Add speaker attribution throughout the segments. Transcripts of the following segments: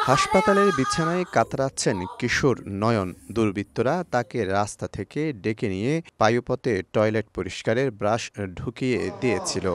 Speaker 1: হাসপাতালের বিছানায় কাতরাচ্ছেন কিশোর নয়ন। দুর্বৃত্তরা তাকে রাস্তা থেকে ডেকে নিয়ে পায়ুপথে টয়লেট পরিষ্কারের ব্রাশ ঢুকিয়ে দিয়েছিল।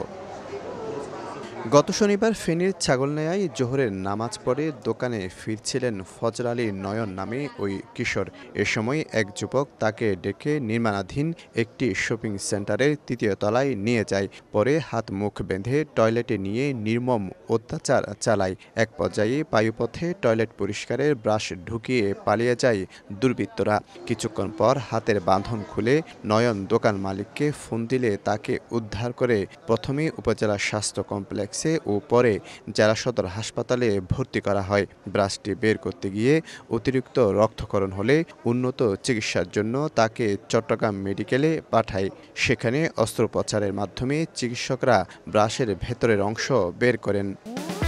Speaker 1: গত শনিবার ফেনীর ছাগলনাইয়ায় জোহরের নামাজ পড়ে দোকানে ফিরছিলেন ফজর আলী নয়ন নামে ওই কিশোর। এ সময় এক যুবক তাকে ডেকে নির্মাণাধীন একটি শপিং সেন্টারের ৩য় তলায় নিয়ে যায়। পরে হাত মুখ বেঁধে টয়লেটে নিয়ে নির্মম অত্যাচার চালায়। এক পর্যায়ে পায়ুপথে টয়লেট পরিষ্কারের ব্রাশ ঢুকিয়ে পালিয়ে যায় দুর্বৃত্তরা। কিছুক্ষণ পর হাতের বাঁধন খুলে নয়ন দোকান মালিককে ফোন দিলে তাকে উদ্ধার করে প্রথমে উপজেলা স্বাস্থ্য কমপ্লেক্স ও পরে জেলা সদর হাসপাতালে ভর্তি করা হয়। ব্রাশটি বের করতে গিয়ে অতিরিক্ত রক্তক্ষরণ হলে উন্নত চিকিৎসার জন্য তাকে চট্টগ্রাম মেডিকেলে পাঠায়। সেখানে অস্ত্রোপচারের মাধ্যমে চিকিৎসকরা ব্রাশের ভেতরের অংশ বের করেন।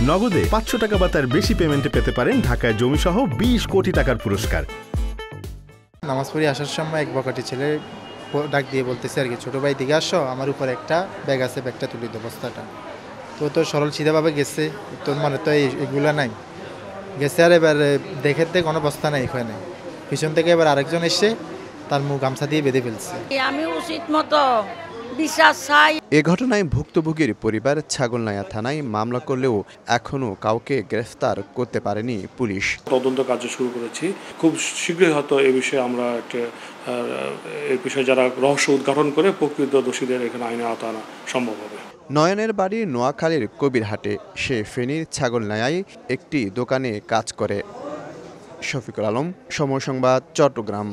Speaker 2: নগদে ৫০০ টাকা বা তার বেশি পেমেন্টে পেতে পারেন ঢাকায় জমিসহ ২০ কোটি টাকার পুরস্কার।
Speaker 3: নামাজ পড়ে আসার সময় এক বকাটি ছেলে ডাক দিয়ে বলতেছে আর কি, ছোটো ভাই দিকে আসো, আমার উপর একটা ব্যাগ আছে, ব্যাগটা তুলে দেবো, বস্তাটা। তো সরল সিধাভাবে গেছে, তোর মনে তো এগুলো নাই গেছে। আর এবার দেখে কোনো বস্তা নাই এখানে, পিছন থেকে এবার আরেকজন এসে তার মুখ গামছা দিয়ে বেঁধে ফেলছে।
Speaker 4: আমি উচিত মতো বিশ্বাস চাই।
Speaker 1: এ ঘটনায় ভুক্তভোগীর পরিবার ছাগলনাইয়া থানায় মামলা করলেও এখনও কাউকে গ্রেফতার করতে পারেনি পুলিশ।
Speaker 5: তদন্ত কার্য শুরু করেছি, খুব শীঘ্রই হয়তো এ বিষয়ে আমরা এই বিষয়ে যারা রহস্য উদ্ঘাটন করে প্রকৃত দোষীদের এখানে আইনে আওতায় আনা সম্ভব হবে।
Speaker 1: নয়নের বাড়ি নোয়াখালীর কবিরহাটে। সে ফেনীর ছাগলনাইয়ায় একটি দোকানে কাজ করে। শফিকুল আলম, সময় সংবাদ, চট্টগ্রাম।